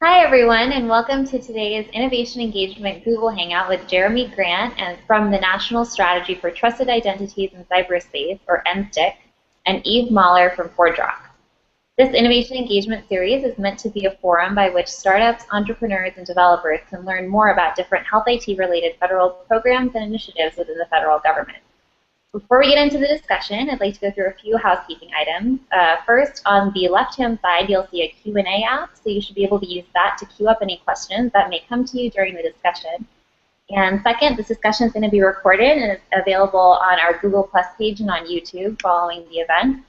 Hi, everyone, and welcome to today's Innovation Engagement Google Hangout with Jeremy Grant and from the National Strategy for Trusted Identities in Cyberspace, or NSTIC, and Eve Mahler from ForgeRock. This Innovation Engagement series is meant to be a forum by which startups, entrepreneurs, and developers can learn more about different health IT-related federal programs and initiatives within the federal government. Before we get into the discussion, I'd like to go through a few housekeeping items. First, on the left-hand side, you'll see a Q&A app, so you should be able to use that to queue up any questions that may come to you during the discussion. And second, this discussion is going to be recorded and is available on our Google Plus page and on YouTube following the event.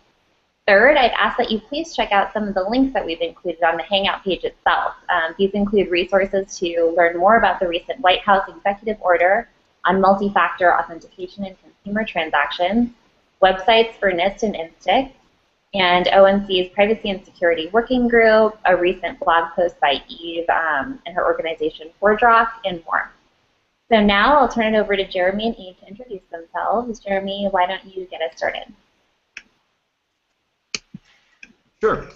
Third, I'd ask that you please check out some of the links that we've included on the Hangout page itself. These include resources to learn more about the recent White House executive order on multi-factor authentication and consumer transactions, websites for NIST and NSTIC, and ONC's Privacy and Security Working Group, a recent blog post by Eve and her organization ForgeRock, and more. So now I'll turn it over to Jeremy and Eve to introduce themselves. Jeremy, why don't you get us started? Sure.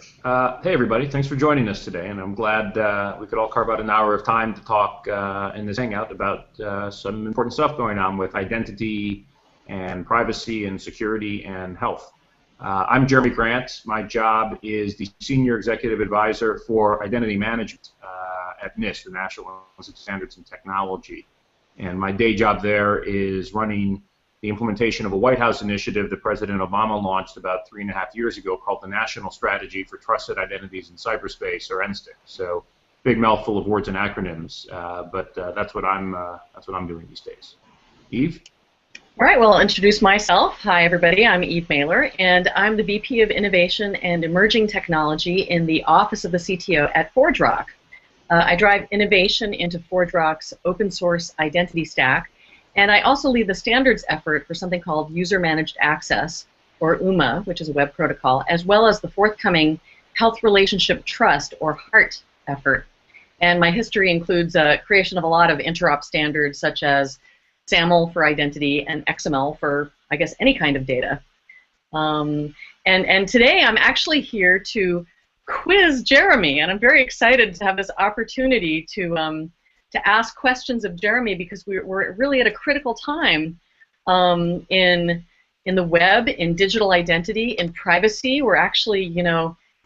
Hey, everybody. Thanks for joining us today, and I'm glad we could all carve out an hour of time to talk in this Hangout about some important stuff going on with identity and privacy and security and health. I'm Jeremy Grant. My job is the Senior Executive Advisor for Identity Management at NIST, the National Institute of Standards and Technology. And my day job there is running the implementation of a White House initiative that President Obama launched about 3.5 years ago called the National Strategy for Trusted Identities in Cyberspace, or NSTIC. So, big mouthful of words and acronyms, but that's what I'm doing these days. Eve? All right, well, I'll introduce myself. Hi, everybody. I'm Eve Mahler, and I'm the VP of Innovation and Emerging Technology in the Office of the CTO at ForgeRock. I drive innovation into ForgeRock's open source identity stack, and I also lead the standards effort for something called User Managed Access, or UMA, which is a web protocol, as well as the forthcoming Health Relationship Trust, or HART, effort. And my history includes creation of a lot of interop standards, such as SAML for identity and XML for, I guess, any kind of data. And today I'm actually here to quiz Jeremy, and I'm very excited to have this opportunity to ask questions of Jeremy, because we're really at a critical time in the web, in digital identity, in privacy. We're actually,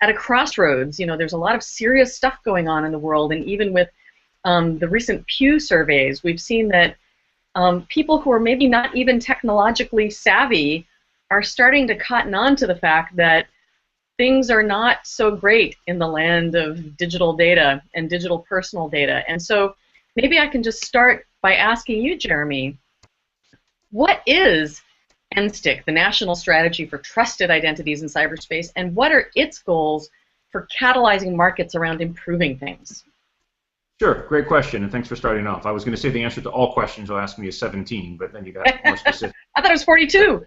at a crossroads. There's a lot of serious stuff going on in the world, and even with the recent Pew surveys, we've seen that people who are maybe not even technologically savvy are starting to cotton on to the fact that things are not so great in the land of digital data and digital personal data. And so maybe I can just start by asking you, Jeremy, what is NSTIC, the National Strategy for Trusted Identities in Cyberspace, and what are its goals for catalyzing markets around improving things? Sure. Great question, and thanks for starting off. I was going to say the answer to all questions you'll ask me is 17, but then you got more specific. I thought it was 42.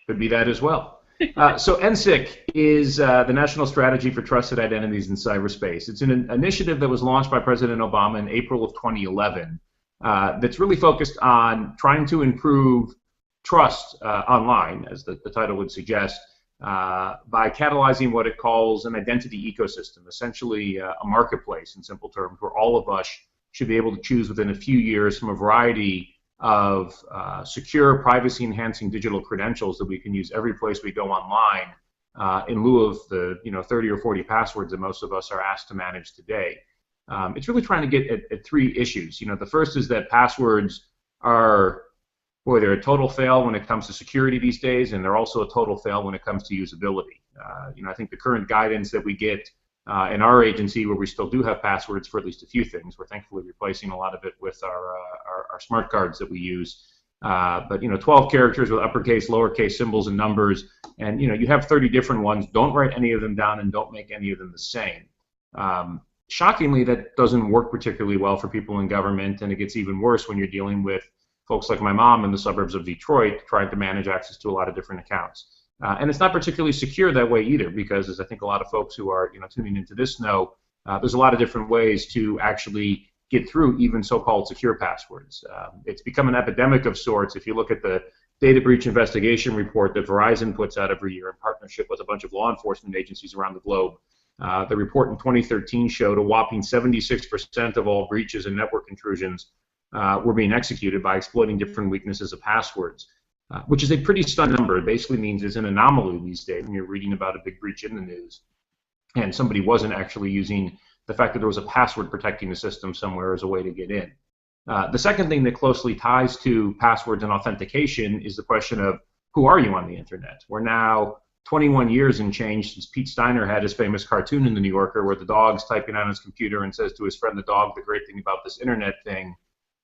Could be that as well. So NSTIC is the National Strategy for Trusted Identities in Cyberspace. It's an initiative that was launched by President Obama in April of 2011 that's really focused on trying to improve trust online, as the title would suggest, by catalyzing what it calls an identity ecosystem, essentially a marketplace in simple terms, where all of us should be able to choose within a few years from a variety of secure, privacy-enhancing digital credentials that we can use every place we go online, in lieu of the 30 or 40 passwords that most of us are asked to manage today. It's really trying to get at three issues. The first is that passwords are, boy, they're a total fail when it comes to security these days, and they're also a total fail when it comes to usability. I think the current guidance that we get in our agency, where we still do have passwords for at least a few things, we're thankfully replacing a lot of it with our smart cards that we use. But 12 characters with uppercase, lowercase symbols, and numbers, and you have 30 different ones. Don't write any of them down, and don't make any of them the same. Shockingly, that doesn't work particularly well for people in government, and it gets even worse when you're dealing with folks like my mom in the suburbs of Detroit trying to manage access to a lot of different accounts. And it's not particularly secure that way either, because as I think a lot of folks who are tuning into this know, there's a lot of different ways to actually get through even so-called secure passwords. It's become an epidemic of sorts. If you look at the data breach investigation report that Verizon puts out every year in partnership with a bunch of law enforcement agencies around the globe, The report in 2013 showed a whopping 76% of all breaches and network intrusions were being executed by exploiting different weaknesses of passwords, which is a pretty stunning number. It basically means it's an anomaly these days when you're reading about a big breach in the news and somebody wasn't actually using the fact that there was a password protecting the system somewhere as a way to get in. The second thing that closely ties to passwords and authentication is the question of who are you on the internet? We're now 21 years and change since Pete Steiner had his famous cartoon in the New Yorker where the dog's typing on his computer and says to his friend the dog, the great thing about this internet thing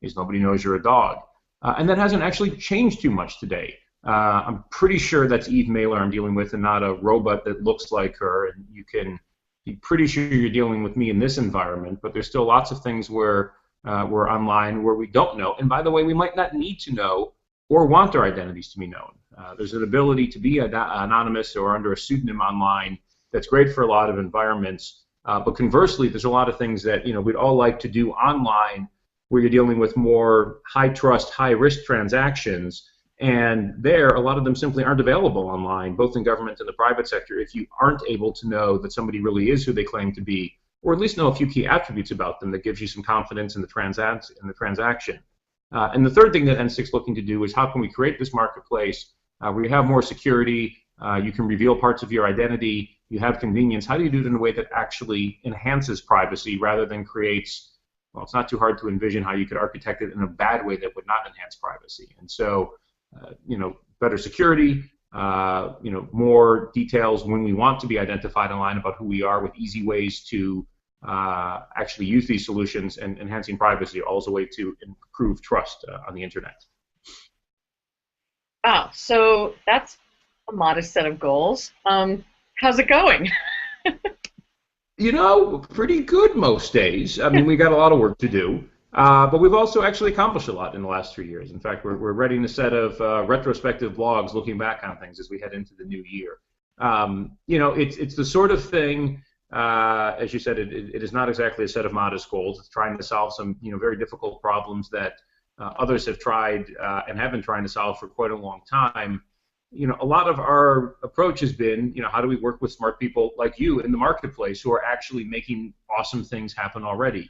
is nobody knows you're a dog. And that hasn't actually changed too much today. I'm pretty sure that's Eve Mailer I'm dealing with and not a robot that looks like her. And you can be pretty sure you're dealing with me in this environment, but there's still lots of things where we're online where we don't know. And by the way, we might not need to know or want our identities to be known. There's an ability to be anonymous or under a pseudonym online that's great for a lot of environments. But conversely, there's a lot of things that we'd all like to do online where you're dealing with more high-trust, high-risk transactions. And there, a lot of them simply aren't available online, both in government and the private sector, if you aren't able to know that somebody really is who they claim to be, or at least know a few key attributes about them that gives you some confidence in the transaction. And the third thing that NSTIC's looking to do is how can we create this marketplace where you have more security, you can reveal parts of your identity, you have convenience. How do you do it in a way that actually enhances privacy rather than creates, well, it's not too hard to envision how you could architect it in a bad way that would not enhance privacy. And so, better security, more details when we want to be identified online about who we are with easy ways to actually use these solutions and enhancing privacy, all as a way to improve trust on the internet. Wow, so that's a modest set of goals. How's it going? Pretty good most days. I mean, we got a lot of work to do, but we've also actually accomplished a lot in the last 3 years. In fact, we're writing a set of retrospective blogs looking back on things as we head into the new year. It's the sort of thing, as you said, it is not exactly a set of modest goals. It's trying to solve some, very difficult problems that others have tried and have been trying to solve for quite a long time. A lot of our approach has been, how do we work with smart people like you in the marketplace who are actually making awesome things happen already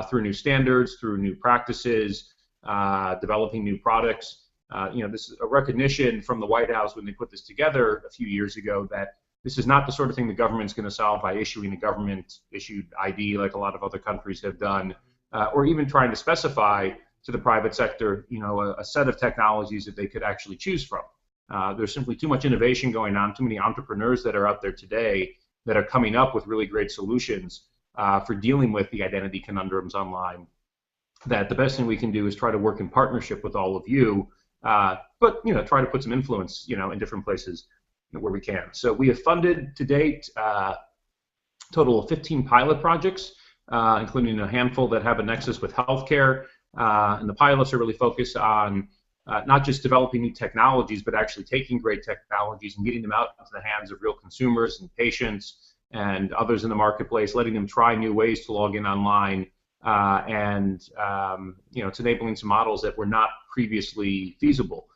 through new standards, through new practices, developing new products. This is a recognition from the White House when they put this together a few years ago that this is not the sort of thing the government's going to solve by issuing a government-issued ID like a lot of other countries have done, or even trying to specify to the private sector, a set of technologies that they could actually choose from. There's simply too much innovation going on, too many entrepreneurs that are out there today that are coming up with really great solutions for dealing with the identity conundrums online, that the best thing we can do is try to work in partnership with all of you, but try to put some influence in different places where we can. So we have funded to date a total of 15 pilot projects, including a handful that have a nexus with healthcare, and the pilots are really focused on not just developing new technologies, but actually taking great technologies and getting them out into the hands of real consumers and patients and others in the marketplace, letting them try new ways to log in online, and it's enabling some models that were not previously feasible.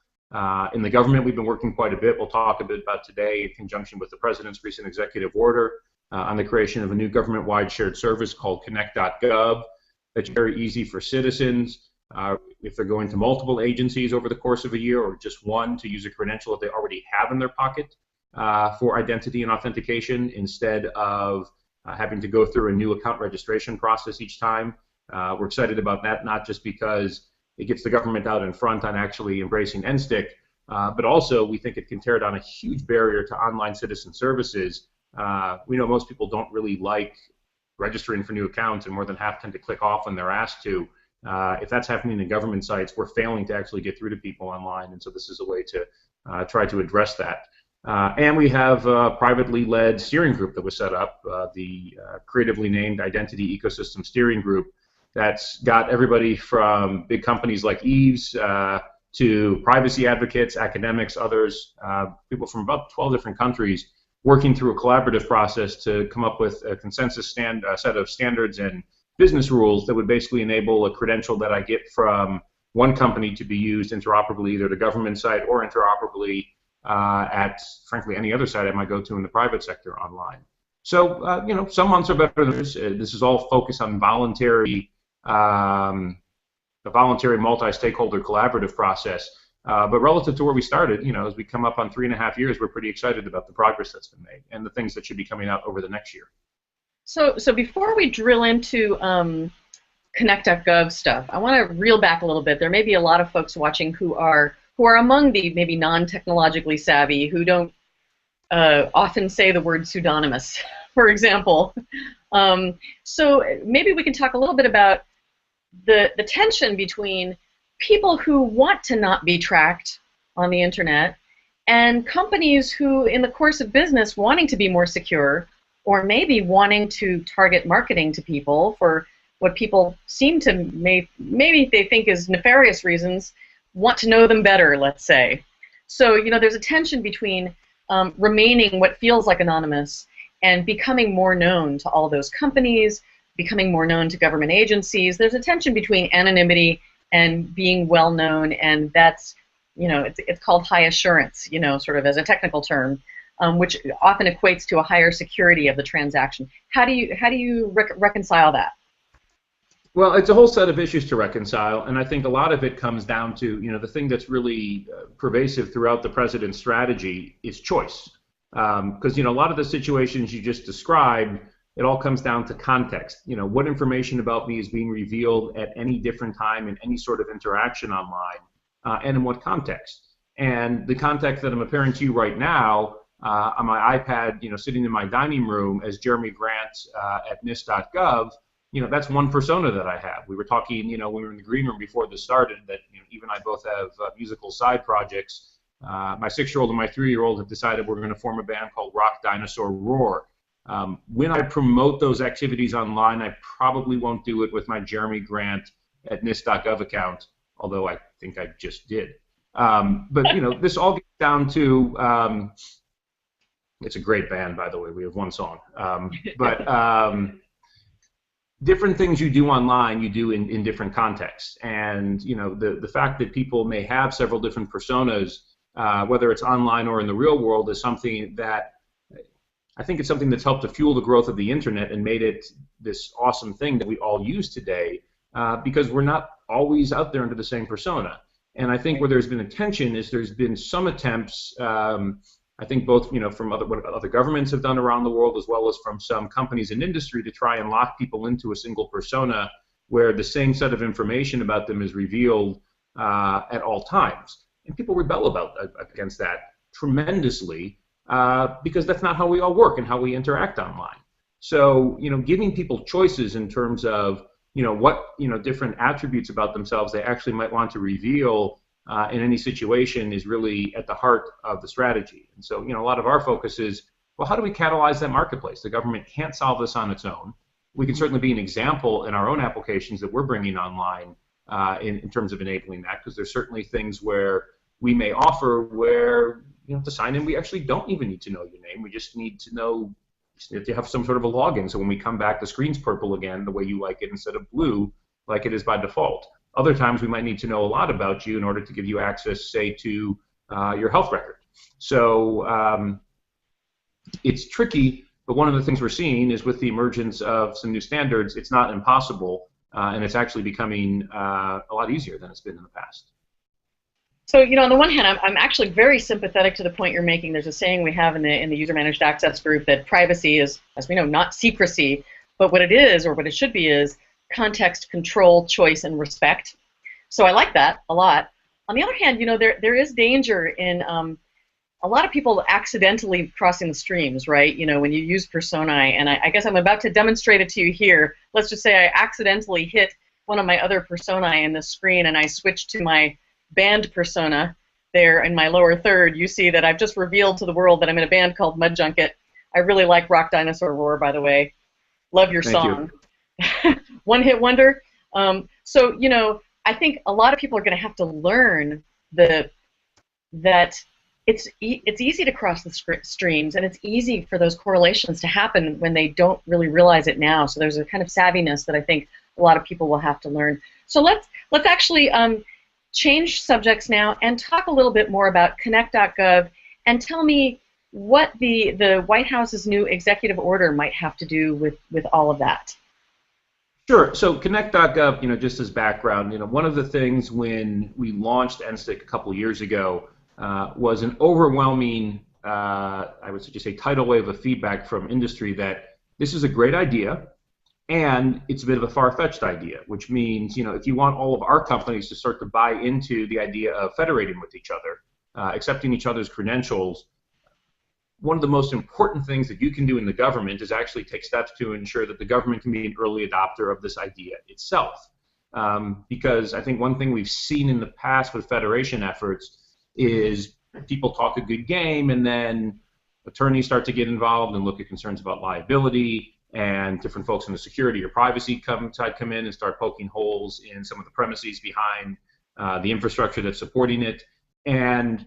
In the government, we've been working quite a bit. We'll talk a bit about today in conjunction with the President's recent executive order on the creation of a new government-wide shared service called Connect.gov. That's very easy for citizens, if they're going to multiple agencies over the course of a year or just one, to use a credential that they already have in their pocket for identity and authentication instead of having to go through a new account registration process each time. We're excited about that, not just because it gets the government out in front on actually embracing NSTIC, but also we think it can tear down a huge barrier to online citizen services. We know most people don't really like registering for new accounts, and more than half tend to click off when they're asked to. If that's happening in government sites, we're failing to actually get through to people online, and so this is a way to try to address that. And we have a privately led steering group that was set up, the creatively named Identity Ecosystem Steering Group, that's got everybody from big companies like Eves to privacy advocates, academics, others, people from about 12 different countries working through a collaborative process to come up with a consensus set of standards and business rules that would basically enable a credential that I get from one company to be used interoperably, either the government site or interoperably at, frankly, any other site I might go to in the private sector online. So, some months are better than others. This is all focused on a voluntary multi-stakeholder collaborative process. But relative to where we started, as we come up on 3.5 years, we're pretty excited about the progress that's been made and the things that should be coming out over the next year. So before we drill into Connect.gov stuff, I want to reel back a little bit. There may be a lot of folks watching who are among the maybe non-technologically savvy, who don't often say the word pseudonymous, for example. So maybe we can talk a little bit about the tension between people who want to not be tracked on the internet and companies who, in the course of business, wanting to be more secure, or maybe wanting to target marketing to people for what people seem to maybe they think is nefarious reasons, want to know them better, let's say. So, there's a tension between remaining what feels like anonymous and becoming more known to all those companies, becoming more known to government agencies. There's a tension between anonymity and being well known, and that's, it's called high assurance, sort of as a technical term, which often equates to a higher security of the transaction. How do you reconcile that? Well, it's a whole set of issues to reconcile, and I think a lot of it comes down to, the thing that's really pervasive throughout the president's strategy is choice. Because, a lot of the situations you just described, it all comes down to context. What information about me is being revealed at any different time in any sort of interaction online, and in what context. And the context that I'm appearing to you right now on my iPad, sitting in my dining room as Jeremy Grant at NSTIC.gov, that's one persona that I have. We were talking, when we were in the green room before this started, that Eve and I both have musical side projects. My 6-year-old and my 3-year-old have decided we're going to form a band called Rock, Dinosaur, Roar. When I promote those activities online, I probably won't do it with my Jeremy Grant at NSTIC.gov account, although I think I just did. But this all gets down to it's a great band, by the way. We have one song, different things you do online, you do in different contexts, and the fact that people may have several different personas, whether it's online or in the real world, is something that I think it's something that's helped to fuel the growth of the internet and made it this awesome thing that we all use today, because we're not always out there under the same persona. And I think where there's been a tension is there's been some attempts, I think both from what other governments have done around the world, as well as from some companies in industry, to try and lock people into a single persona where the same set of information about them is revealed at all times. And people rebel against that tremendously, because that's not how we all work and how we interact online. So, giving people choices in terms of, what, different attributes about themselves they actually might want to reveal in any situation is really at the heart of the strategy. And so, a lot of our focus is, well, how do we catalyze that marketplace? The government can't solve this on its own. We can certainly be an example in our own applications that we're bringing online in terms of enabling that, because there's certainly things where we may offer where, to sign in, we actually don't even need to know your name. We just need to know, if you have some sort of a login, so when we come back, the screen's purple again, the way you like it, instead of blue, like it is by default. Other times, we might need to know a lot about you in order to give you access, say, to your health record. So it's tricky, but one of the things we're seeing is with the emergence of some new standards, it's not impossible, and it's actually becoming a lot easier than it's been in the past. So, on the one hand, I'm actually very sympathetic to the point you're making. There's a saying we have in the user-managed access group that privacy is, as we know, not secrecy, but what it is, or what it should be, is context, control, choice, and respect. So I like that a lot. On the other hand, there is danger in a lot of people accidentally crossing the streams, right? When you use personae, and I guess I'm about to demonstrate it to you here. Let's just say I accidentally hit one of my other personae in the screen, and I switched to my band persona there in my lower third. You see that I've just revealed to the world that I'm in a band called Mud Junket. I really like Rock, Dinosaur, Roar, by the way. Love your song. One hit wonder. So, I think a lot of people are going to have to learn that it's easy to cross the streams, and it's easy for those correlations to happen when they don't really realize it now. So there's a kind of savviness that I think a lot of people will have to learn. So let's actually change subjects now and talk a little bit more about Connect.gov, and tell me, what the White House's new executive order might have to do with all of that. Sure. So Connect.gov, just as background, one of the things when we launched NSTIC a couple years ago was an overwhelming, I would just say, tidal wave of feedback from industry that this is a great idea, and it's a bit of a far-fetched idea, which means, if you want all of our companies to start to buy into the idea of federating with each other, accepting each other's credentials, one of the most important things that you can do in the government is actually take steps to ensure that the government can be an early adopter of this idea itself. Because I think one thing we've seen in the past with federation efforts is people talk a good game, and then attorneys start to get involved and look at concerns about liability, and different folks in the security or privacy side come in and start poking holes in some of the premises behind the infrastructure that's supporting it. And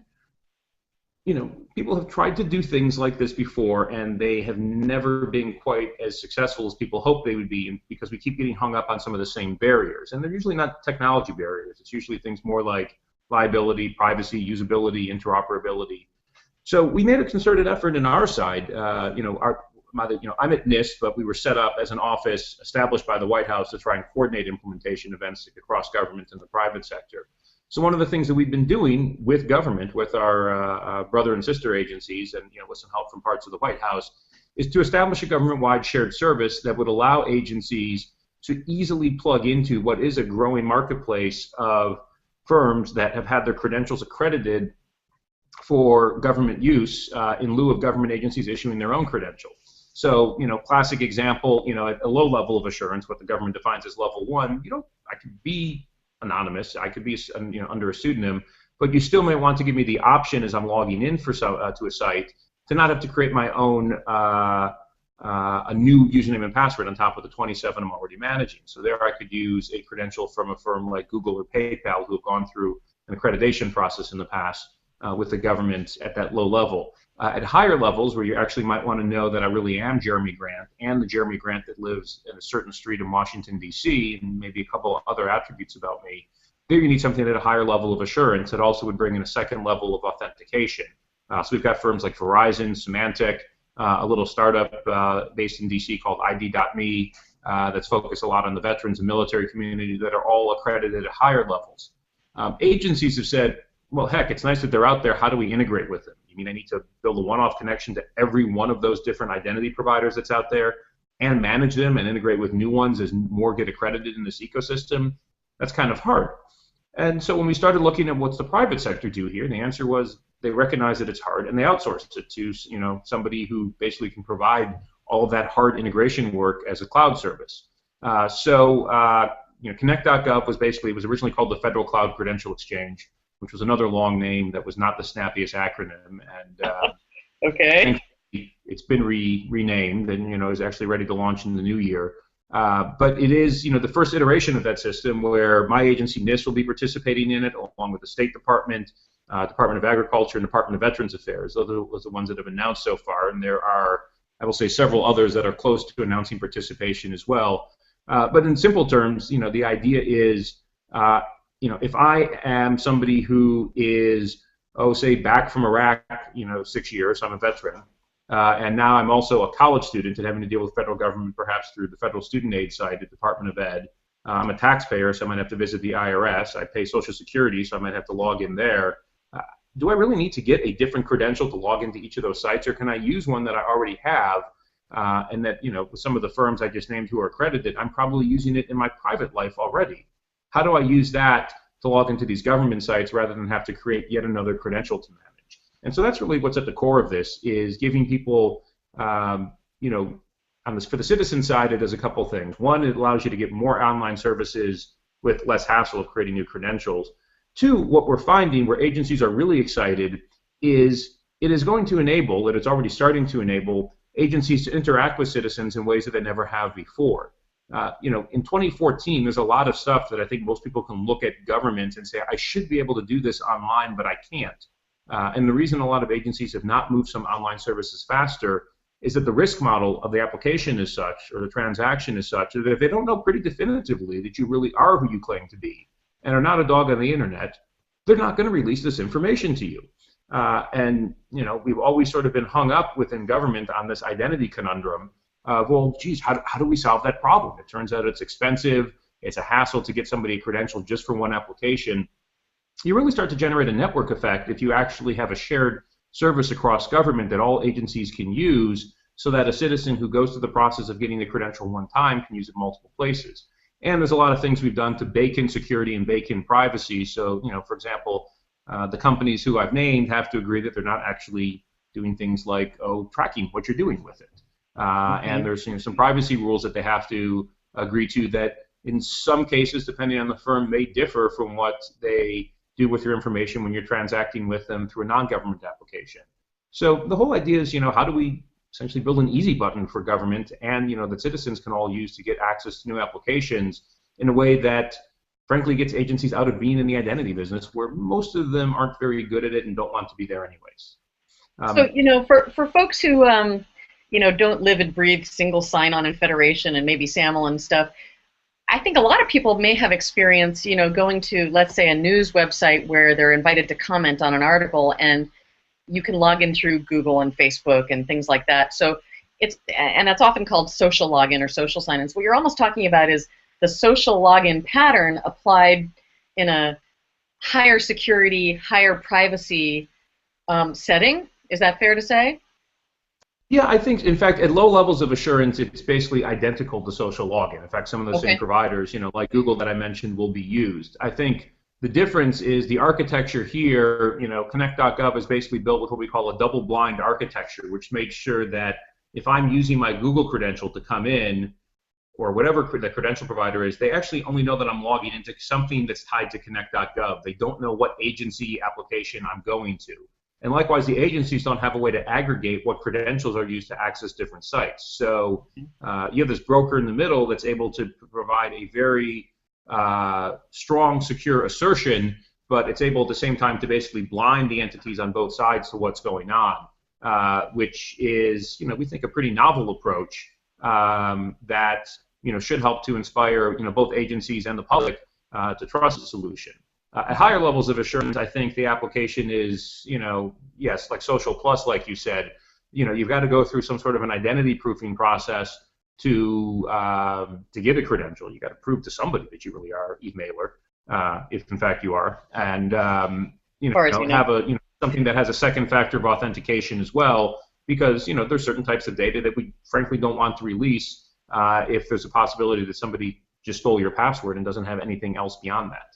people have tried to do things like this before, and they have never been quite as successful as people hope they would be, because we keep getting hung up on some of the same barriers. And they're usually not technology barriers. It's usually things more like liability, privacy, usability, interoperability. So we made a concerted effort in our side. I'm at NIST, but we were set up as an office established by the White House to try and coordinate implementation of NSTIC across government and the private sector. So one of the things that we've been doing with government, with our brother and sister agencies, and with some help from parts of the White House, is to establish a government-wide shared service that would allow agencies to easily plug into what is a growing marketplace of firms that have had their credentials accredited for government use in lieu of government agencies issuing their own credential. So, classic example, at a low level of assurance, what the government defines as level 1, I could be anonymous, I could be under a pseudonym, but you still may want to give me the option as I'm logging in to a site to not have to create my own a new username and password on top of the 27 I'm already managing. So there I could use a credential from a firm like Google or PayPal, who have gone through an accreditation process in the past with the government at that low level. At higher levels, where you actually might want to know that I really am Jeremy Grant, and the Jeremy Grant that lives in a certain street in Washington, D.C., and maybe a couple of other attributes about me, there you need something at a higher level of assurance that also would bring in a second level of authentication. So we've got firms like Verizon, Symantec, a little startup based in D.C. called ID.me that's focused a lot on the veterans and military community, that are all accredited at higher levels. Agencies have said, well, heck, it's nice that they're out there. How do we integrate with them? You mean I need to build a one-off connection to every one of those different identity providers that's out there and manage them and integrate with new ones as more get accredited in this ecosystem? That's kind of hard. And so when we started looking at what's the private sector do here, the answer was they recognize that it's hard, and they outsourced it to somebody who basically can provide all of that hard integration work as a cloud service. Connect.gov was originally called the Federal Cloud Credential Exchange, which was another long name that was not the snappiest acronym. And okay, it's been renamed, and is actually ready to launch in the new year. But it is the first iteration of that system, where my agency NIST will be participating in it, along with the State Department, Department of Agriculture, and Department of Veterans Affairs. Those are the ones that have announced so far, and there are, I will say, several others that are close to announcing participation as well. But in simple terms, the idea is, if I am somebody who is, say, back from Iraq, 6 years, I'm a veteran, and now I'm also a college student and having to deal with federal government, perhaps through the federal student aid side, the Department of Ed. I'm a taxpayer, so I might have to visit the IRS. I pay Social Security, so I might have to log in there. Do I really need to get a different credential to log into each of those sites, or can I use one that I already have? And that, with some of the firms I just named who are accredited, I'm probably using it in my private life already. How do I use that to log into these government sites rather than have to create yet another credential to manage? And so that's really what's at the core of this, is giving people, for the citizen side, it does a couple things. One, it allows you to get more online services with less hassle of creating new credentials. Two, what we're finding where agencies are really excited is it is going to enable, and it's already starting to enable, agencies to interact with citizens in ways that they never have before. In 2014, there's a lot of stuff that I think most people can look at government and say, I should be able to do this online, but I can't. And the reason a lot of agencies have not moved some online services faster is that the risk model of the application is such, or the transaction is such, that if they don't know pretty definitively that you really are who you claim to be and are not a dog on the internet, they're not going to release this information to you. And we've always sort of been hung up within government on this identity conundrum of, well, geez, how do we solve that problem? It turns out it's expensive. It's a hassle to get somebody a credential just for one application. You really start to generate a network effect if you actually have a shared service across government that all agencies can use, so that a citizen who goes through the process of getting the credential one time can use it multiple places. And there's a lot of things we've done to bake in security and bake in privacy. So, for example, the companies who I've named have to agree that they're not actually doing things like, tracking what you're doing with it. And there's some privacy rules that they have to agree to that in some cases, depending on the firm, may differ from what they do with your information when you're transacting with them through a non-government application. So the whole idea is, how do we essentially build an easy button for government and, that citizens can all use to get access to new applications in a way that, frankly, gets agencies out of being in the identity business, where most of them aren't very good at it and don't want to be there anyways. So, for folks who, don't live and breathe single sign-on and federation and maybe SAML and stuff, I think a lot of people may have experience, going to, let's say, a news website where they're invited to comment on an article, and you can log in through Google and Facebook and things like that. So and that's often called social login or social sign-in. So what you're almost talking about is the social login pattern applied in a higher security, higher privacy setting. Is that fair to say? Yeah, I think, in fact, at low levels of assurance, it's basically identical to social login. In fact, some of those same providers, like Google that I mentioned, will be used. I think the difference is the architecture here. Connect.gov is basically built with what we call a double-blind architecture, which makes sure that if I'm using my Google credential to come in, or whatever the credential provider is, they actually only know that I'm logging into something that's tied to Connect.gov. They don't know what agency application I'm going to. And likewise, the agencies don't have a way to aggregate what credentials are used to access different sites. So you have this broker in the middle that's able to provide a very strong, secure assertion, but it's able at the same time to basically blind the entities on both sides to what's going on, which is, we think, a pretty novel approach that should help to inspire both agencies and the public to trust the solution. At higher levels of assurance, I think the application is, yes, like Social Plus, like you said, you've got to go through some sort of an identity proofing process to get a credential. You got to prove to somebody that you really are Eve Mailer, if in fact you are, and have something that has a second factor of authentication as well, because there's certain types of data that we frankly don't want to release if there's a possibility that somebody just stole your password and doesn't have anything else beyond that.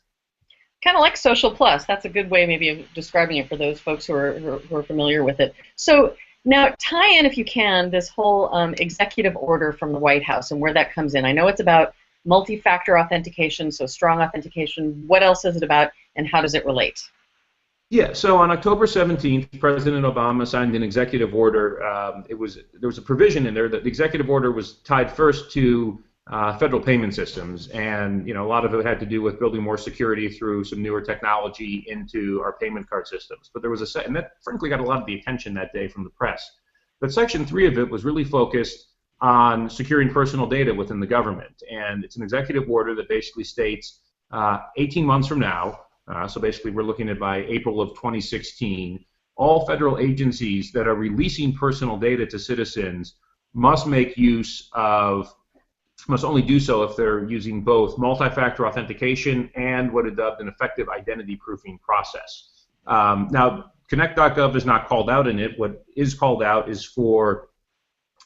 Kind of like Social Plus. That's a good way maybe of describing it for those folks who are familiar with it. So now tie in, if you can, this whole executive order from the White House and where that comes in. I know it's about multi-factor authentication, so strong authentication. What else is it about, and how does it relate? Yeah, so on October 17th, President Obama signed an executive order. There was a provision in there that the executive order was tied first to federal payment systems, and a lot of it had to do with building more security through some newer technology into our payment card systems. But there was and that frankly got a lot of the attention that day from the press. But Section 3 of it was really focused on securing personal data within the government, and it's an executive order that basically states 18 months from now, so basically we're looking at by April of 2016, all federal agencies that are releasing personal data to citizens must only do so if they're using both multi-factor authentication and what is dubbed an effective identity proofing process. Now, Connect.gov is not called out in it. What is called out is for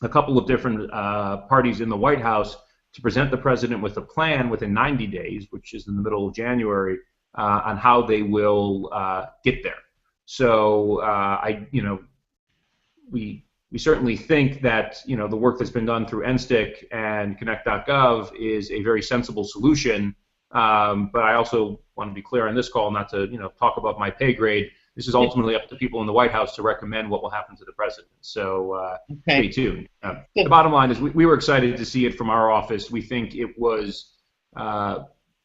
a couple of different parties in the White House to present the president with a plan within 90 days, which is in the middle of January, on how they will get there. So we certainly think that the work that's been done through NSTIC and Connect.gov is a very sensible solution. But I also want to be clear on this call, not to talk above my pay grade. This is ultimately up to people in the White House to recommend what will happen to the president. So stay tuned. The bottom line is we were excited to see it from our office. We think it was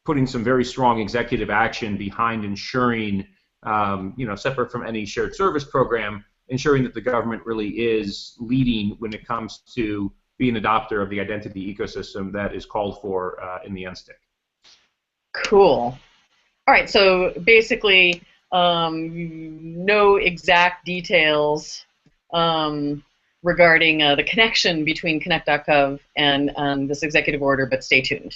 putting some very strong executive action behind ensuring, separate from any shared service program, ensuring that the government really is leading when it comes to being an adopter of the identity ecosystem that is called for in the NSTIC. Cool. All right, so basically no exact details regarding the connection between Connect.gov and this executive order, but stay tuned.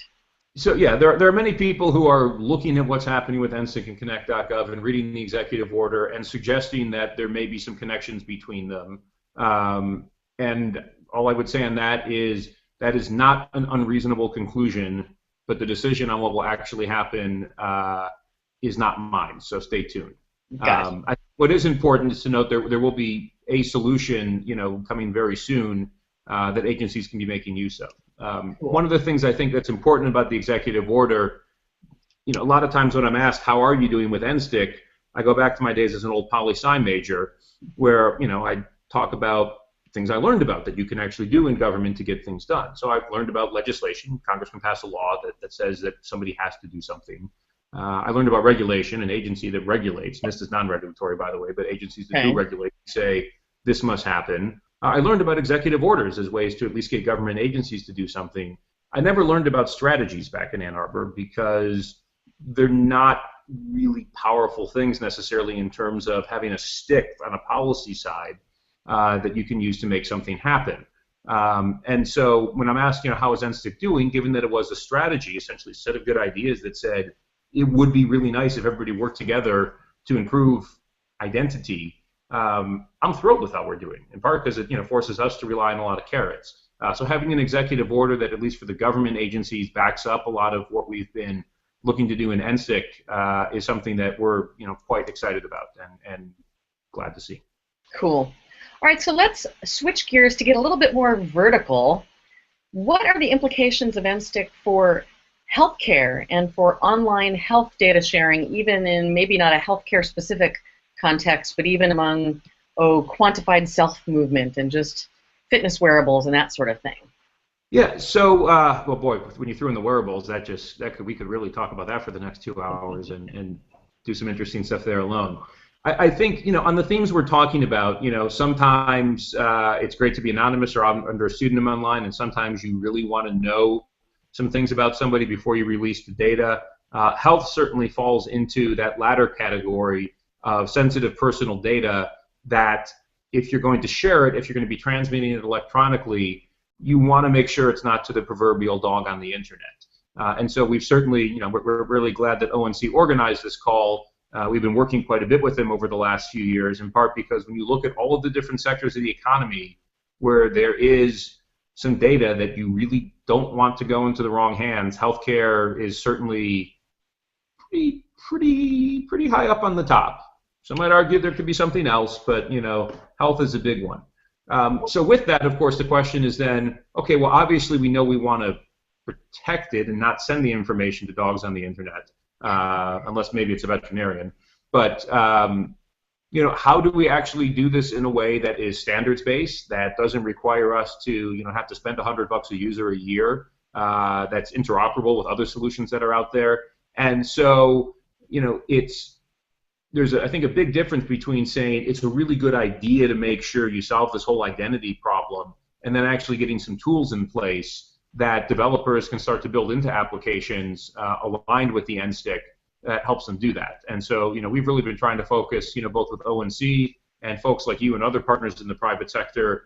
So yeah, there are many people who are looking at what's happening with NSTIC and Connect.gov and reading the executive order and suggesting that there may be some connections between them. And all I would say on that is not an unreasonable conclusion, but the decision on what will actually happen is not mine. So stay tuned. What is important is to note there will be a solution, coming very soon that agencies can be making use of. One of the things I think that's important about the executive order, a lot of times when I'm asked, how are you doing with NSTIC, I go back to my days as an old poli-sci major where, I talk about things I learned about that you can actually do in government to get things done. So I've learned about legislation. Congress can pass a law that says that somebody has to do something. I learned about regulation, an agency that regulates. NIST is non-regulatory, by the way, but agencies that do regulate say this must happen. I learned about executive orders as ways to at least get government agencies to do something. I never learned about strategies back in Ann Arbor because they're not really powerful things necessarily in terms of having a stick on a policy side that you can use to make something happen. And so when I'm asked, how is NSTIC doing, given that it was a strategy, essentially a set of good ideas that said it would be really nice if everybody worked together to improve identity, I'm thrilled with how we're doing, in part because it forces us to rely on a lot of carrots. So having an executive order that, at least for the government agencies, backs up a lot of what we've been looking to do in NSTIC is something that we're quite excited about and glad to see. Cool. All right, so let's switch gears to get a little bit more vertical. What are the implications of NSTIC for healthcare and for online health data sharing, even in maybe not a healthcare specific context, but even among quantified self-movement and just fitness wearables and that sort of thing? Yeah, so well, boy, when you threw in the wearables, we could really talk about that for the next 2 hours and do some interesting stuff there alone. I think on the themes we're talking about, sometimes it's great to be anonymous or under a pseudonym online, and sometimes you really want to know some things about somebody before you release the data. Health certainly falls into that latter category of sensitive personal data that if you're going to share it, if you're going to be transmitting it electronically, you want to make sure it's not to the proverbial dog on the internet. And so we've certainly, we're really glad that ONC organized this call. We've been working quite a bit with them over the last few years, in part because when you look at all of the different sectors of the economy where there is some data that you really don't want to go into the wrong hands, healthcare is certainly pretty high up on the top. Some might argue there could be something else, but health is a big one. So with that, of course, the question is then, okay, well, obviously we know we want to protect it and not send the information to dogs on the internet, unless maybe it's a veterinarian. But how do we actually do this in a way that is standards-based, that doesn't require us to have to spend $100 a user a year, that's interoperable with other solutions that are out there? And so there's I think a big difference between saying it's a really good idea to make sure you solve this whole identity problem and then actually getting some tools in place that developers can start to build into applications aligned with the NSTIC that helps them do that. And so we've really been trying to focus both with ONC and folks like you and other partners in the private sector,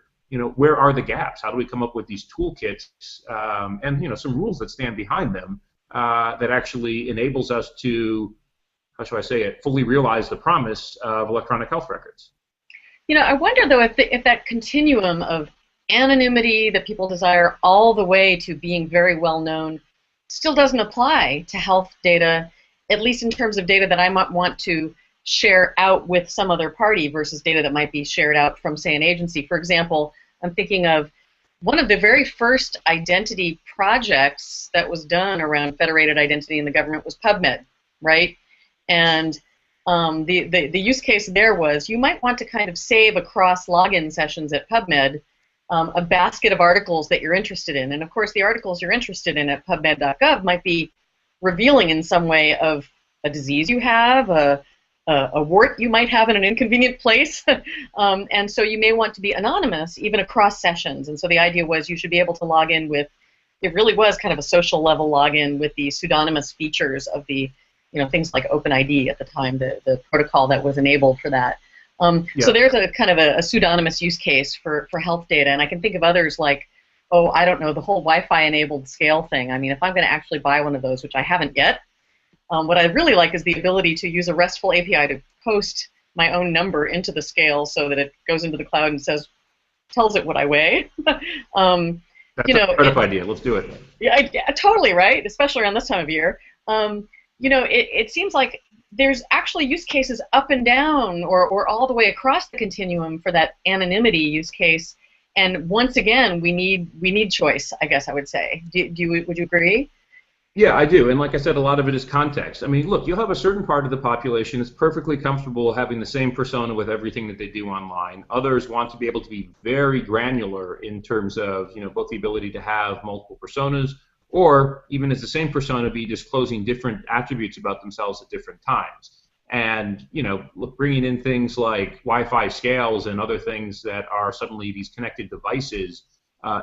where are the gaps? How do we come up with these toolkits and some rules that stand behind them that actually enables us to, how should I say it, fully realize the promise of electronic health records? I wonder, though, if that continuum of anonymity that people desire all the way to being very well known still doesn't apply to health data, at least in terms of data that I might want to share out with some other party versus data that might be shared out from, say, an agency. For example, I'm thinking of one of the very first identity projects that was done around federated identity in the government was PubMed, right? And the use case there was you might want to kind of save across login sessions at PubMed a basket of articles that you're interested in. And of course, the articles you're interested in at pubmed.gov might be revealing in some way of a disease you have, a wart you might have in an inconvenient place. And so you may want to be anonymous even across sessions. And so the idea was you should be able to log in with, it really was kind of a social level login with the pseudonymous features of the things like OpenID at the time, the protocol that was enabled for that. Yeah. So there's a kind of a pseudonymous use case for health data, and I can think of others like, oh, I don't know, the whole Wi-Fi enabled scale thing. I mean, if I'm going to actually buy one of those, which I haven't yet, what I really like is the ability to use a RESTful API to post my own number into the scale so that it goes into the cloud and tells it what I weigh. That's a startup idea. Let's do it. Yeah, totally, right? Especially around this time of year. It seems like there's actually use cases up and down or all the way across the continuum for that anonymity use case. And once again, we need choice, I guess I would say. Would you agree? Yeah, I do. And like I said, a lot of it is context. I mean, look, you'll have a certain part of the population that's perfectly comfortable having the same persona with everything that they do online. Others want to be able to be very granular in terms of, both the ability to have multiple personas, or even as the same persona be disclosing different attributes about themselves at different times. And, bringing in things like Wi-Fi scales and other things that are suddenly these connected devices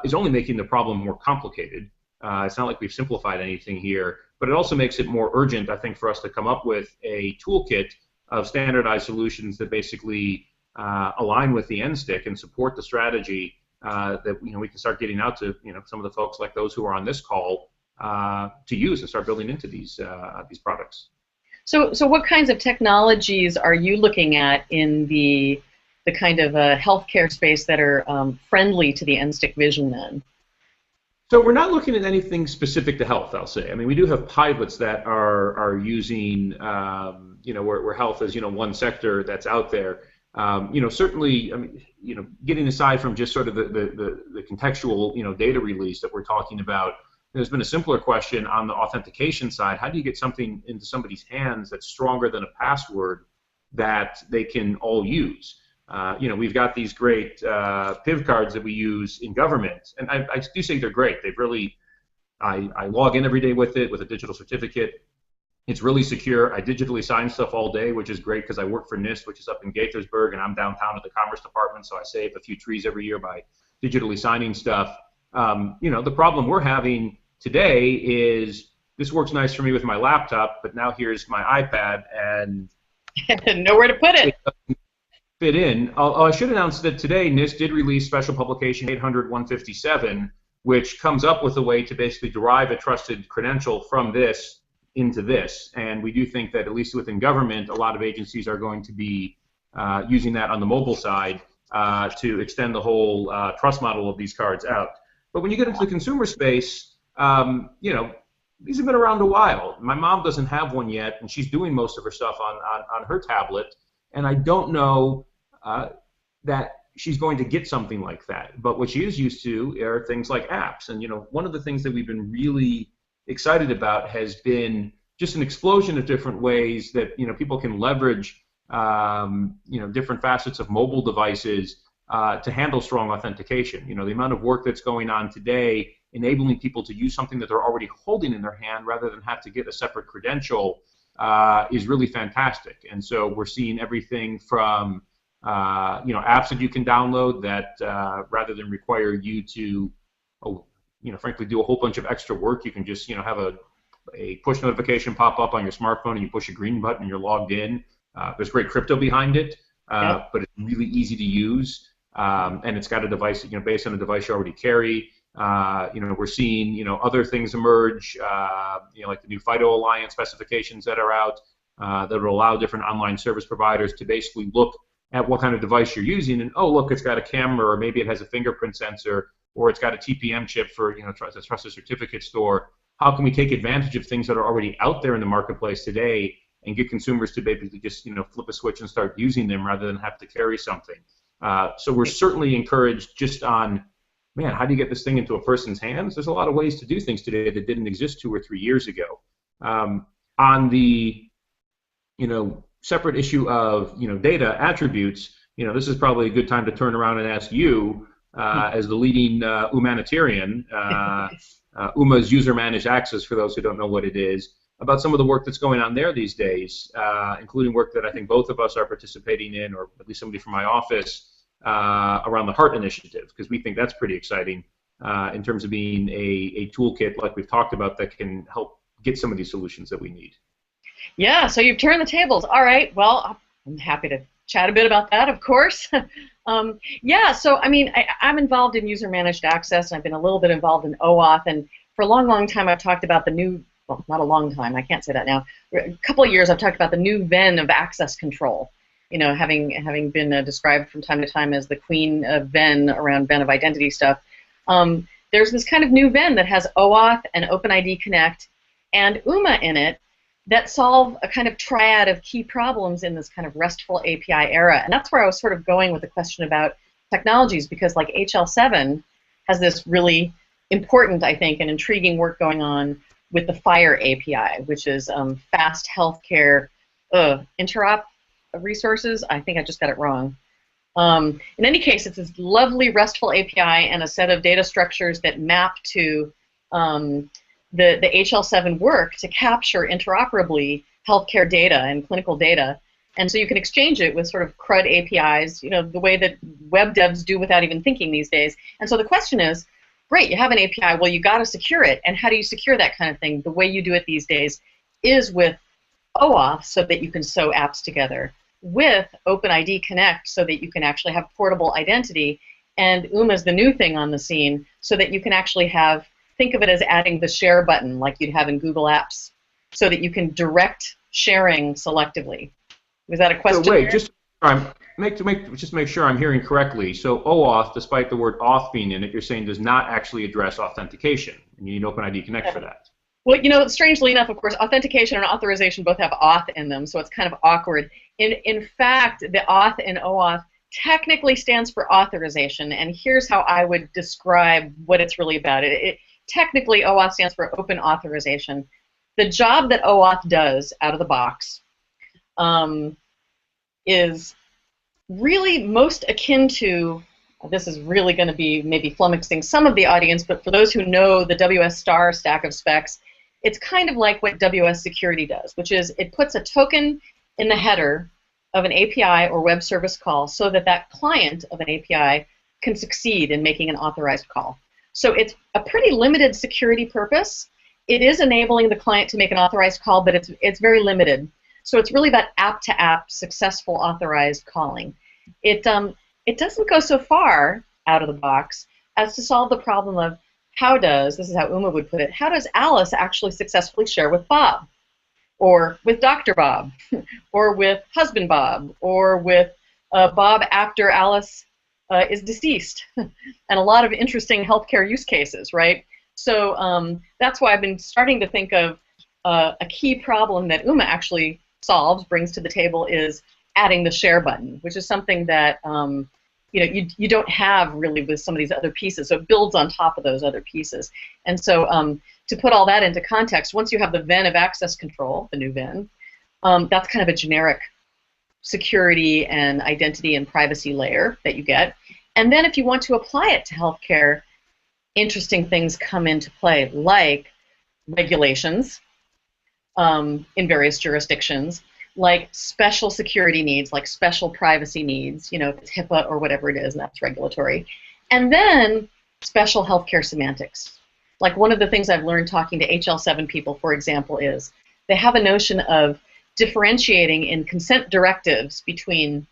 is only making the problem more complicated. It's not like we've simplified anything here, but it also makes it more urgent, I think, for us to come up with a toolkit of standardized solutions that basically align with the NSTIC and support the strategy that we can start getting out to some of the folks like those who are on this call to use and start building into these products. So what kinds of technologies are you looking at in the kind of healthcare space that are friendly to the NSTIC vision then? So we're not looking at anything specific to health, I'll say. I mean, we do have pilots that are using, where health is, one sector that's out there. Certainly, I mean, getting aside from just sort of the contextual, data release that we're talking about, there's been a simpler question on the authentication side. How do you get something into somebody's hands that's stronger than a password that they can all use? We've got these great PIV cards that we use in government, and I do say they're great. They've really, I log in every day with it with a digital certificate. It's really secure. I digitally sign stuff all day, which is great because I work for NIST, which is up in Gaithersburg, and I'm downtown at the Commerce Department, so I save a few trees every year by digitally signing stuff. The problem we're having today is this works nice for me with my laptop, but now here's my iPad and nowhere to put it. Fit in. I should announce that today NIST did release Special Publication 800-157, which comes up with a way to basically derive a trusted credential from this into this. And we do think that, at least within government, a lot of agencies are going to be using that on the mobile side to extend the whole trust model of these cards out. But when you get into the consumer space, these have been around a while. My mom doesn't have one yet, and she's doing most of her stuff on her tablet. And I don't know that she's going to get something like that. But what she is used to are things like apps. And one of the things that we've been really excited about has been just an explosion of different ways that people can leverage different facets of mobile devices to handle strong authentication. The amount of work that's going on today, enabling people to use something that they're already holding in their hand rather than have to get a separate credential, is really fantastic. And so we're seeing everything from apps that you can download that rather than require you to frankly do a whole bunch of extra work, you can just have a push notification pop up on your smartphone and you push a green button and you're logged in. There's great crypto behind it, but it's really easy to use, and it's got a device based on a device you already carry. We're seeing other things emerge, like the new FIDO Alliance specifications that are out that will allow different online service providers to basically look at what kind of device you're using and, oh, look, it's got a camera, or maybe it has a fingerprint sensor, or it's got a TPM chip for a trusted certificate store. How can we take advantage of things that are already out there in the marketplace today and get consumers to basically just flip a switch and start using them rather than have to carry something? So we're certainly encouraged just on, man, how do you get this thing into a person's hands? There's a lot of ways to do things today that didn't exist 2 or 3 years ago. On the separate issue of data attributes, this is probably a good time to turn around and ask you, as the leading humanitarian, UMA's user managed access, for those who don't know what it is, about some of the work that's going on there these days, including work that I think both of us are participating in, or at least somebody from my office, around the HEART initiative, because we think that's pretty exciting in terms of being a toolkit like we've talked about that can help get some of these solutions that we need. Yeah, so you've turned the tables. All right, well, I'm happy to chat a bit about that, of course. Yeah, so I mean, I'm involved in user-managed access, and I've been a little bit involved in OAuth, and for a long, long time I've talked about the new, well, not a long time, I can't say that now, a couple of years I've talked about the new Venn of access control, you know, having been described from time to time as the queen of Venn around Venn of identity stuff. There's this kind of new Venn that has OAuth and OpenID Connect and UMA in it, that solve a kind of triad of key problems in this kind of RESTful API era. And that's where I was sort of going with the question about technologies, because like HL7 has this really important, I think, and intriguing work going on with the FHIR API, which is fast healthcare interop resources. I think I just got it wrong. In any case, it's this lovely RESTful API and a set of data structures that map to the HL7 work to capture interoperably healthcare data and clinical data. And so you can exchange it with sort of CRUD APIs, you know, the way that web devs do without even thinking these days. And so the question is, great, you have an API, well, you got to secure it. And how do you secure that kind of thing? The way you do it these days is with OAuth, so that you can sew apps together, with OpenID Connect, so that you can actually have portable identity, and UMA is the new thing on the scene, so that you can actually have, think of it as adding the share button like you'd have in Google Apps, so that you can direct sharing selectively. Was that a question? So wait, just make sure I'm hearing correctly. So OAuth, despite the word auth being in it, you're saying does not actually address authentication, and you need OpenID Connect for that. Well, you know, strangely enough, of course, authentication and authorization both have auth in them, so it's kind of awkward. In fact, the auth in OAuth technically stands for authorization, and here's how I would describe what it's really about. Technically, OAuth stands for open authorization. The job that OAuth does out of the box is really most akin to, this is really going to be maybe flummoxing some of the audience, but for those who know the WS star stack of specs, it's kind of like what WS security does, which is it puts a token in the header of an API or web service call so that that client of an API can succeed in making an authorized call. So it's a pretty limited security purpose. It is enabling the client to make an authorized call, but it's very limited. So it's really that app-to-app successful authorized calling. It doesn't go so far out of the box as to solve the problem of how does, this is how Uma would put it, how does Alice actually successfully share with Bob? Or with Dr. Bob? Or with husband Bob? Or with Bob after Alice is deceased? And a lot of interesting healthcare use cases, right? So that's why I've been starting to think of a key problem that Uma actually solves, brings to the table, is adding the share button, which is something that you know, you don't have really with some of these other pieces. So it builds on top of those other pieces. And so to put all that into context, once you have the Venn of access control, the new Venn, that's kind of a generic security and identity and privacy layer that you get. And then if you want to apply it to healthcare, interesting things come into play, like regulations in various jurisdictions, like special security needs, like special privacy needs, you know, if it's HIPAA or whatever it is, and that's regulatory. And then special healthcare semantics. Like one of the things I've learned talking to HL7 people, for example, is they have a notion of differentiating in consent directives between,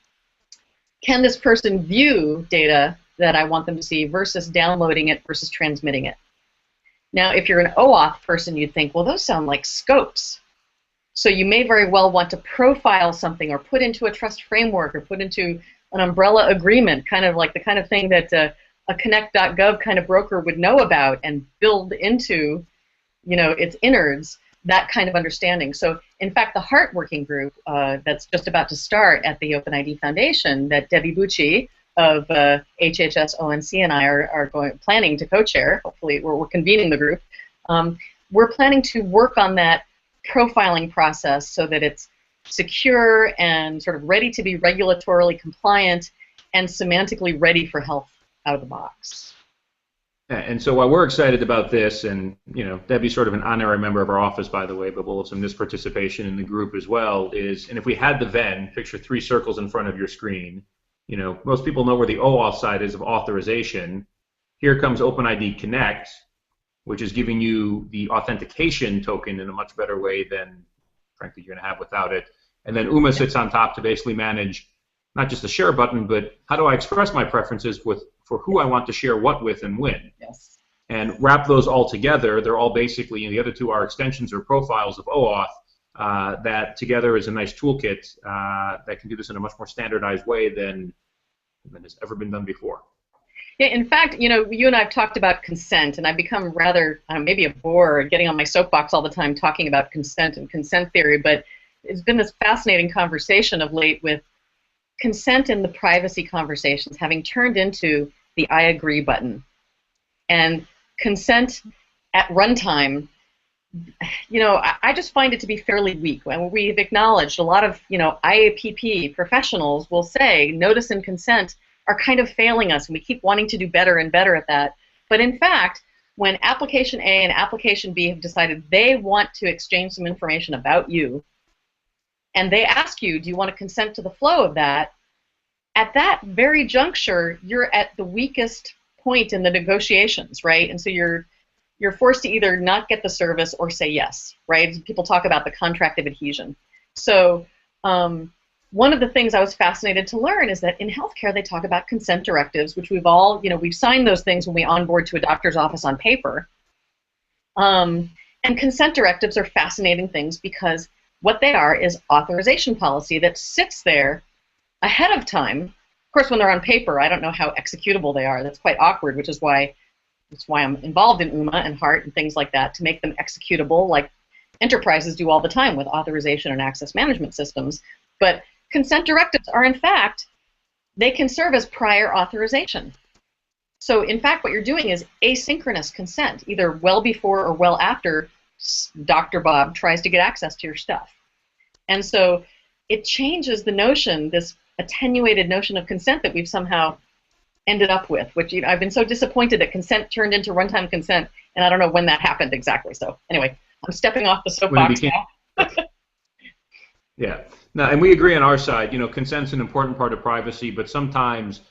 can this person view data that I want them to see versus downloading it versus transmitting it. Now, if you're an OAuth person, you'd think, well, those sound like scopes. So you may very well want to profile something or put into a trust framework or put into an umbrella agreement, kind of like the kind of thing that a connect.gov kind of broker would know about and build into, you know, its innards, that kind of understanding. So in fact, the HEART working group that's just about to start at the OpenID Foundation that Debbie Bucci of HHS ONC and I are planning to co-chair, hopefully we're convening the group, we're planning to work on that profiling process so that it's secure and sort of ready to be regulatorily compliant and semantically ready for health out of the box. Yeah, and so while we're excited about this, and you know, Debbie's sort of an honorary member of our office, by the way, but we'll have some participation in the group as well, and if we had the Venn, picture 3 circles in front of your screen, you know, most people know where the OAuth side is of authorization. Here comes OpenID Connect, which is giving you the authentication token in a much better way than frankly, you're going to have without it. And then UMA sits on top to basically manage not just the share button, but how do I express my preferences for who I want to share what with and when. Yes. And wrap those all together. They're all basically, the other two are extensions or profiles of OAuth that together is a nice toolkit that can do this in a much more standardized way than has ever been done before. Yeah, in fact, you and I have talked about consent, and I've become rather, maybe a bore getting on my soapbox all the time talking about consent and consent theory, but it's been this fascinating conversation of late with consent and the privacy conversations having turned into the I agree button. And consent at runtime, I just find it to be fairly weak. And we've acknowledged a lot of, IAPP professionals will say notice and consent are kind of failing us, and we keep wanting to do better and better at that. But in fact, when application A and application B have decided they want to exchange some information about you, and they ask you, do you want to consent to the flow of that, at that very juncture, you're at the weakest point in the negotiations, right? And so you're forced to either not get the service or say yes, right? People talk about the contract of adhesion. So one of the things I was fascinated to learn is that in healthcare they talk about consent directives, which we've all, we've signed those things when we onboard to a doctor's office on paper. And consent directives are fascinating things because what they are is authorization policy that sits there ahead of time. Of course, when they're on paper, I don't know how executable they are. That's quite awkward, which is why I'm involved in UMA and HART and things like that, to make them executable like enterprises do all the time with authorization and access management systems. But consent directives are, in fact, they can serve as prior authorization. So, in fact, what you're doing is asynchronous consent, either well before or well after Dr. Bob tries to get access to your stuff. And so it changes the notion, this attenuated notion of consent that we've somehow ended up with, which I've been so disappointed that consent turned into runtime consent, and I don't know when that happened exactly. So anyway, I'm stepping off the soapbox now. Yeah. No, and we agree on our side. Consent's an important part of privacy, but sometimes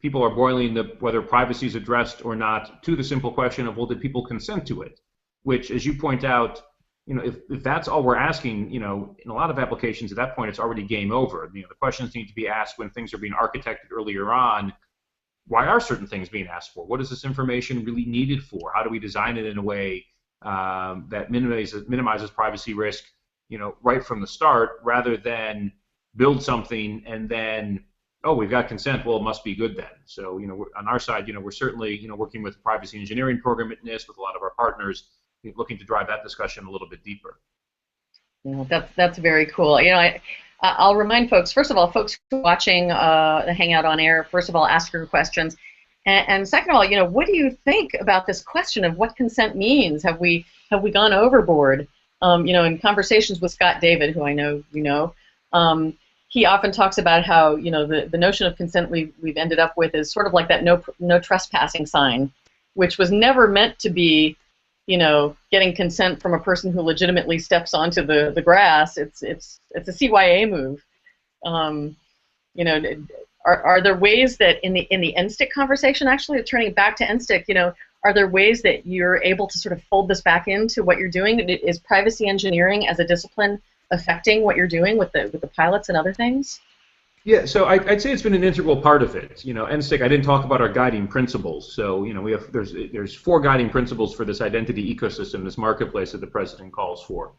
people are boiling whether privacy is addressed or not to the simple question of, well, did people consent to it? Which, as you point out, if that's all we're asking, in a lot of applications at that point, it's already game over. The questions need to be asked when things are being architected earlier on. Why are certain things being asked for? What is this information really needed for? How do we design it in a way that minimizes privacy risk, right from the start, rather than build something and then, oh, we've got consent, well, it must be good then. So, on our side, we're certainly, working with the privacy engineering program at NIST with a lot of our partners, looking to drive that discussion a little bit deeper. Yeah, that's very cool. I'll remind folks, first of all, folks who are watching the Hangout on air, first of all, ask your questions. And second of all, what do you think about this question of what consent means? Have we gone overboard? In conversations with Scott David, who I know you know, he often talks about how, the notion of consent we've ended up with is sort of like that no trespassing sign, which was never meant to be, getting consent from a person who legitimately steps onto the grass. It's a CYA move. Are there ways that in the NSTIC conversation, actually turning back to NSTIC, are there ways that you're able to sort of fold this back into what you're doing? Is privacy engineering as a discipline affecting what you're doing with the pilots and other things? Yeah, so I'd say it's been an integral part of it. NSTIC, I didn't talk about our guiding principles. So, there's 4 guiding principles for this identity ecosystem, this marketplace that the president calls for,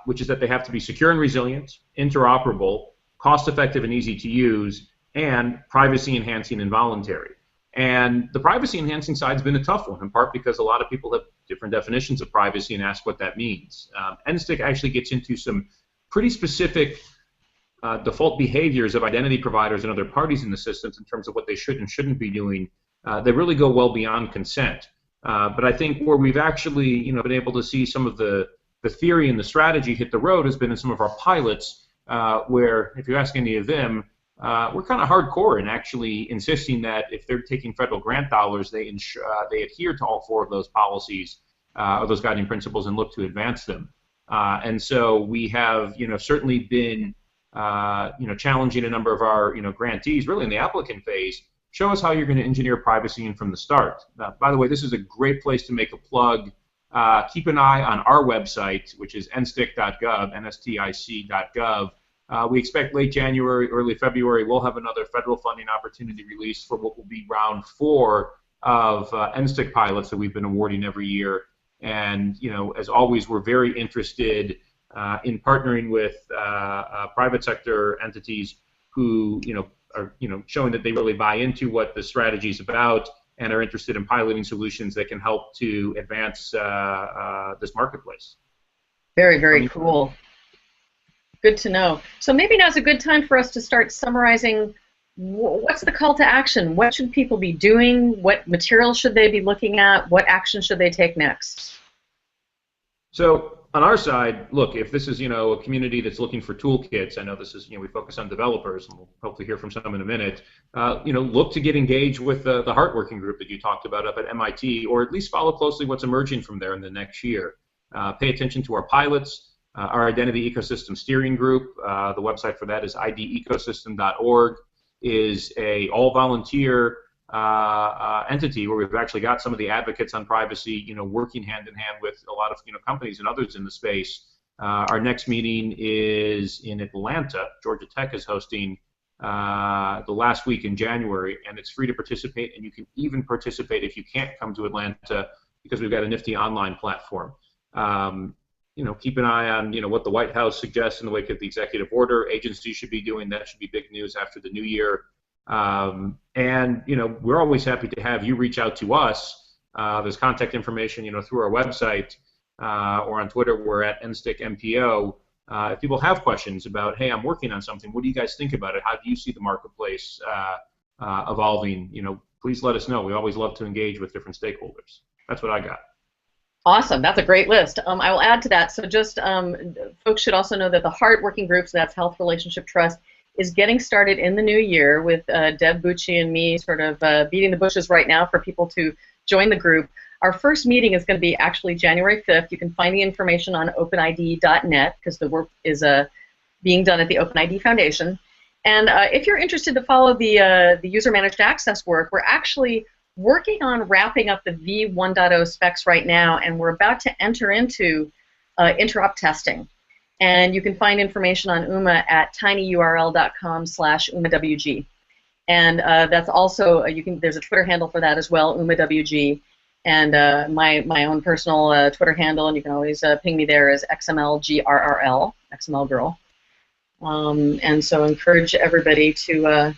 which is that they have to be secure and resilient, interoperable, cost-effective and easy to use, and privacy-enhancing and voluntary. And the privacy-enhancing side's been a tough one, in part because a lot of people have different definitions of privacy and ask what that means. NSTIC actually gets into some pretty specific default behaviors of identity providers and other parties in the systems in terms of what they should and shouldn't be doing. They really go well beyond consent. But I think where we've actually been able to see some of the theory and the strategy hit the road has been in some of our pilots, where if you ask any of them, we're kind of hardcore in actually insisting that if they're taking federal grant dollars, they adhere to all 4 of those policies or those guiding principles and look to advance them. And so we have certainly been challenging a number of our grantees, really in the applicant phase. Show us how you're going to engineer privacy in from the start. By the way, this is a great place to make a plug keep an eye on our website, which is nstic.gov, nstic.gov. We expect late January, early February, we'll have another federal funding opportunity released for what will be round 4 of NSTIC pilots that we've been awarding every year. And, as always, we're very interested in partnering with private sector entities who, are, showing that they really buy into what the strategy is about and are interested in piloting solutions that can help to advance this marketplace. Very, very cool. Good to know. So maybe now's a good time for us to start summarizing what's the call to action? What should people be doing? What material should they be looking at? What action should they take next? So on our side, look, if this is, a community that's looking for toolkits, I know this is, we focus on developers, and we'll hopefully hear from some in a minute, look to get engaged with the HEART working group that you talked about up at MIT, or at least follow closely what's emerging from there in the next year. Pay attention to our pilots, our Identity Ecosystem Steering Group. The website for that is idecosystem.org, is a all-volunteer entity where we've actually got some of the advocates on privacy, working hand in hand with a lot of companies and others in the space. Our next meeting is in Atlanta. Georgia Tech is hosting the last week in January, and it's free to participate, and you can even participate if you can't come to Atlanta because we've got a nifty online platform. Keep an eye on what the White House suggests in the wake of the executive order. Agencies should be doing that. Should be big news after the new year. And we're always happy to have you reach out to us. There's contact information through our website or on Twitter. We're at NSTIC-MPO. If people have questions about, hey, I'm working on something, what do you guys think about it? How do you see the marketplace evolving? Please let us know. We always love to engage with different stakeholders. That's what I got. Awesome. That's a great list. I will add to that. So just folks should also know that the HEART working groups, that's Health Relationship Trust, is getting started in the new year with Deb Bucci and me sort of beating the bushes right now for people to join the group. Our first meeting is going to be actually January 5th. You can find the information on openid.net because the work is being done at the OpenID Foundation. And if you're interested to follow the user-managed access work, we're actually working on wrapping up the v1.0 specs right now, and we're about to enter into interop testing. And you can find information on UMA at tinyurl.com/UMAWG. And that's also, there's a Twitter handle for that as well, UMAWG. And my own personal Twitter handle, and you can always ping me there, is XMLGRRL, XML Girl. And so encourage everybody to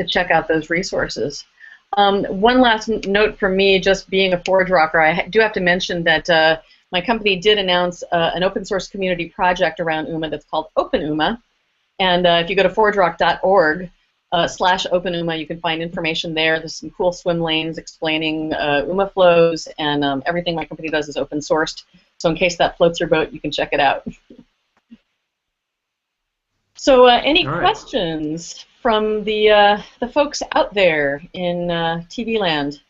check out those resources. One last note from me, just being a ForgeRocker, I do have to mention that my company did announce an open source community project around UMA that's called OpenUMA. And if you go to forgerock.org/OpenUMA, you can find information there. There's some cool swim lanes explaining UMA flows, and everything my company does is open sourced. So in case that floats your boat, you can check it out. So any questions from the folks out there in TV land?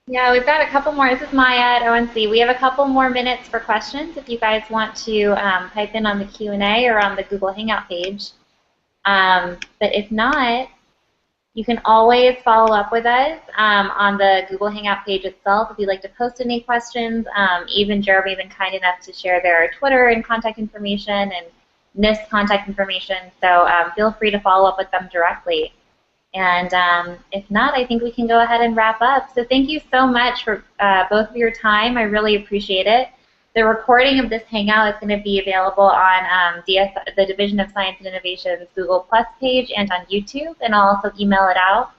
Yeah, we've got a couple more. This is Maya at ONC. We have a couple more minutes for questions if you guys want to type in on the Q&A or on the Google Hangout page. But if not, you can always follow up with us on the Google Hangout page itself if you'd like to post any questions. Even Jeremy's been kind enough to share their Twitter and contact information and NIST contact information, so feel free to follow up with them directly. And if not, I think we can go ahead and wrap up. So thank you so much for both of your time. I really appreciate it. The recording of this Hangout is going to be available on the Division of Science and Innovation's Google Plus page and on YouTube, and I'll also email it out.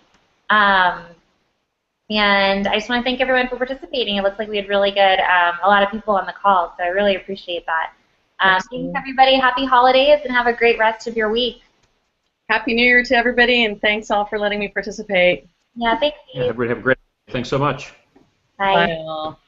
And I just want to thank everyone for participating. It looks like we had really good, a lot of people on the call, so I really appreciate that. Thanks, everybody. Happy holidays, and have a great rest of your week. Happy New Year to everybody, and thanks all for letting me participate. Yeah, thank you. Yeah, everybody have a great day. Thanks so much. Bye. Bye all.